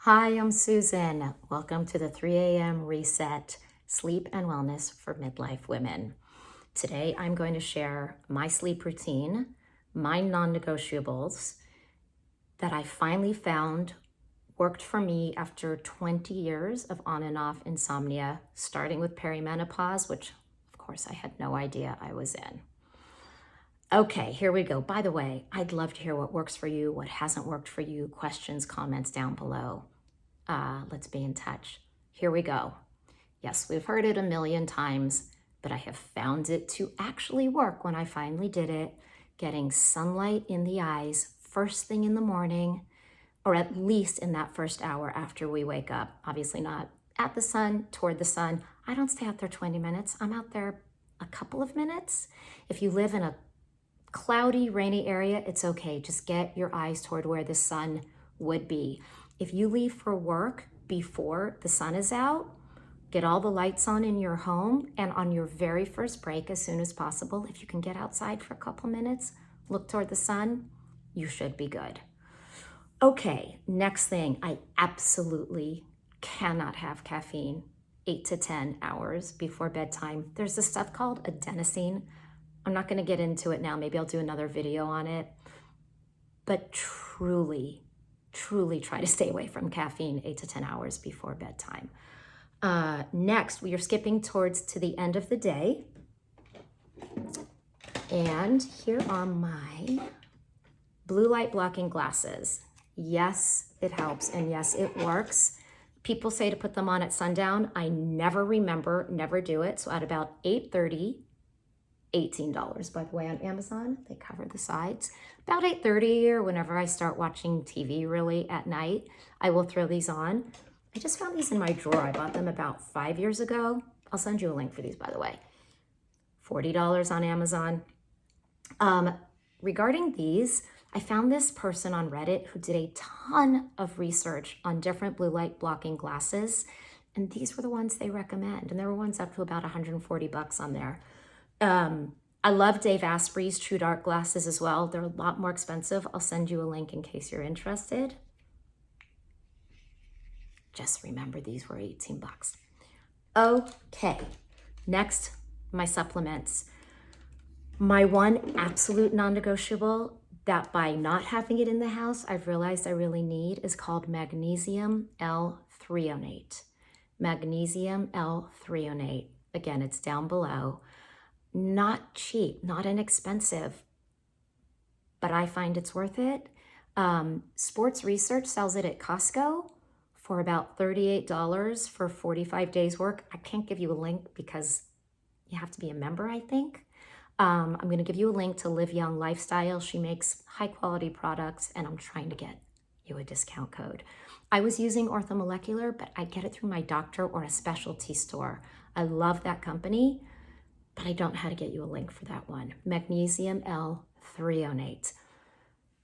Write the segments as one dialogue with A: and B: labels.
A: Hi, I'm Susan. Welcome to the 3 a.m. Reset Sleep and Wellness for Midlife Women. Today, I'm going to share my sleep routine, my non-negotiables that I finally found worked for me after 20 years of on and off insomnia, starting with perimenopause, which of course I had no idea I was in. Okay, here we go. By the way, I'd love to hear what works for you, what hasn't worked for you, questions, comments down below. Let's be in touch. Here we go. Yes, we've heard it a million times, but I have found it to actually work when I finally did it. Getting sunlight in the eyes first thing in the morning, or at least in that first hour after we wake up. Obviously not at the sun, toward the sun. I don't stay out there 20 minutes. I'm out there a couple of minutes. If you live in a cloudy, rainy area, it's okay. Just get your eyes toward where the sun would be. If you leave for work before the sun is out, get all the lights on in your home, and on your very first break, as soon as possible, if you can get outside for a couple minutes, look toward the sun, you should be good. Okay, next thing, I absolutely cannot have caffeine 8 to 10 hours before bedtime. There's this stuff called adenosine. I'm not gonna get into it now. Maybe I'll do another video on it. But truly try to stay away from caffeine 8 to 10 hours before bedtime. Next, we are skipping towards to the end of the day. And here are my blue light blocking glasses. Yes, it helps, and yes, it works. People say to put them on at sundown. I never remember, never do it. So at about 8:30, $18, by the way, on Amazon. They cover the sides. About 8:30 or whenever I start watching TV really at night, I will throw these on. I just found these in my drawer. I bought them about 5 years ago. I'll send you a link for these, by the way. $40 on Amazon. Regarding these, I found this person on Reddit who did a ton of research on different blue light blocking glasses. And these were the ones they recommend. And there were ones up to about 140 bucks on there. I love Dave Asprey's TrueDark glasses as well. They're a lot more expensive. I'll send you a link in case you're interested. Just remember these were 18 bucks. Okay, next, my supplements. My one absolute non-negotiable that by not having it in the house, I've realized I really need is called magnesium L-Threonate. Magnesium L-Threonate. Again, it's down below. Not cheap, not inexpensive, but I find it's worth it. Sports Research sells it at Costco for about $38 for 45 days work. I can't give you a link because you have to be a member, I think. I'm going to give you a link to Live Young Lifestyle. She makes high quality products, and I'm trying to get you a discount code. I was using Orthomolecular, but I get it through my doctor or a specialty store. I love that company, but I don't know how to get you a link for that one. Magnesium L-Threonate.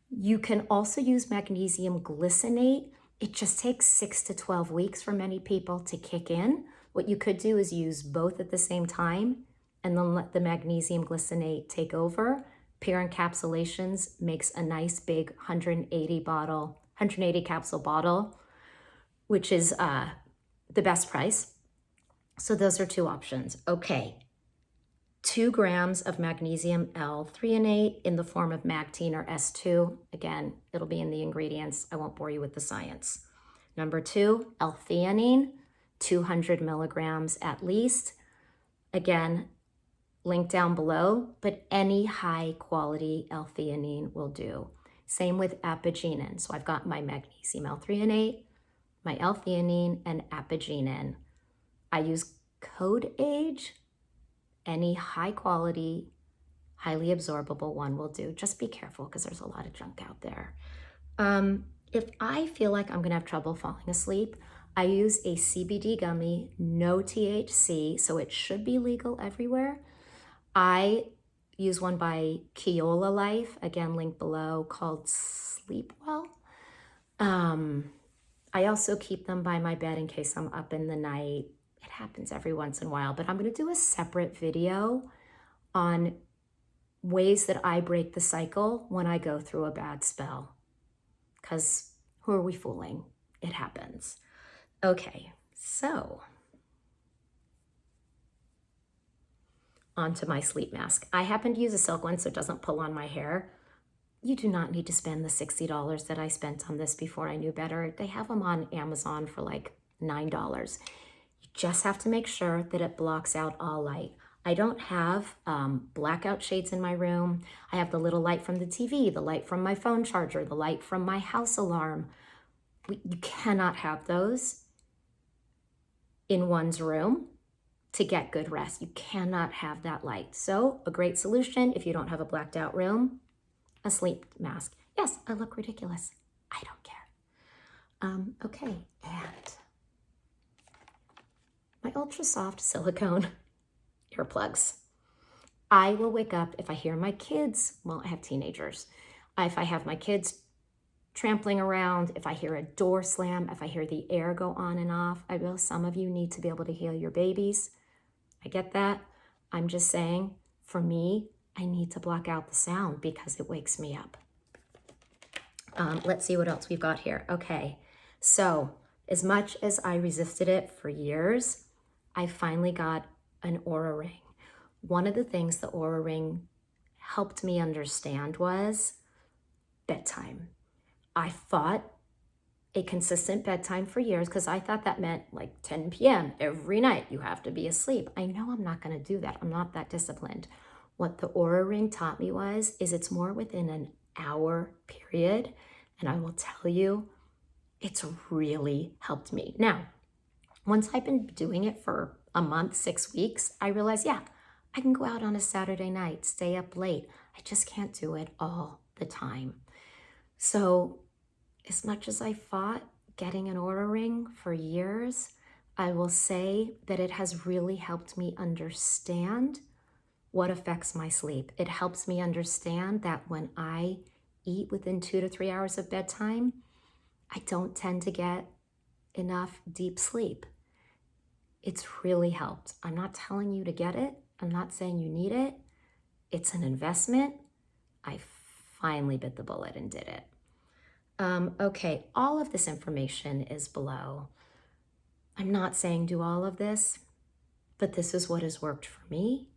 A: You can also use magnesium glycinate. It just takes 6 to 12 weeks for many people to kick in. What you could do is use both at the same time and then let the magnesium glycinate take over. Pure Encapsulations makes a nice big 180 capsule bottle, which is the best price. So those are two options. Okay. 2 grams of magnesium L-Threonate in the form of Magtine or S2. Again, it'll be in the ingredients. I won't bore you with the science. Number 2, L-Theanine, 200 milligrams at least. Again, link down below, but any high quality L-Theanine will do. Same with apigenin. So I've got my magnesium L-Threonate, my L-Theanine, and apigenin. I use Code Age. Any high quality, highly absorbable one will do. Just be careful because there's a lot of junk out there. If I feel like I'm gonna have trouble falling asleep, I use a CBD gummy, no THC, so it should be legal everywhere. I use one by Keola Life, again, link below, called Sleep Well. I also keep them by my bed in case I'm up in the night. It happens every once in a while, but I'm going to do a separate video on ways that I break the cycle when I go through a bad spell. Because who are we fooling? it happens. Okay, so onto my sleep mask. I happen to use a silk one so it doesn't pull on my hair. You do not need to spend the $60 that I spent on this before I knew better. They have them on Amazon for like $9. You just have to make sure that it blocks out all light. I don't have blackout shades in my room. I have the little light from the TV, the light from my phone charger, the light from my house alarm. You cannot have those in one's room to get good rest. You cannot have that light. So a great solution, if you don't have a blacked out room, a sleep mask. Yes, I look ridiculous. I don't care. Okay, and my ultra soft silicone earplugs. I will wake up if I hear my kids, well, I have teenagers. If I have my kids trampling around, if I hear a door slam, if I hear the air go on and off. I know some of you need to be able to hear your babies. I get that. I'm just saying, for me, I need to block out the sound because it wakes me up. Let's see what else we've got here. Okay, so as much as I resisted it for years, I finally got an Oura ring. One of the things the Oura ring helped me understand was bedtime. I thought a consistent bedtime for years because I thought that meant like 10 p.m. every night you have to be asleep. I know I'm not going to do that. I'm not that disciplined. What the Oura ring taught me is it's more within an hour period. And I will tell you, it's really helped me. Now, once I've been doing it for a month, 6 weeks, I realized, yeah, I can go out on a Saturday night, stay up late. I just can't do it all the time. So as much as I fought getting an Oura ring for years, I will say that it has really helped me understand what affects my sleep. It helps me understand that when I eat within 2 to 3 hours of bedtime, I don't tend to get enough deep sleep. It's really helped. I'm not telling you to get it. I'm not saying you need it. It's an investment. I finally bit the bullet and did it. Okay, all of this information is below. I'm not saying do all of this, but this is what has worked for me.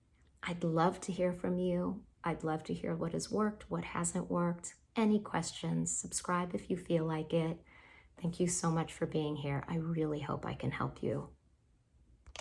A: I'd love to hear from you. I'd love to hear what has worked, what hasn't worked. Any questions, subscribe if you feel like it. Thank you so much for being here. I really hope I can help you.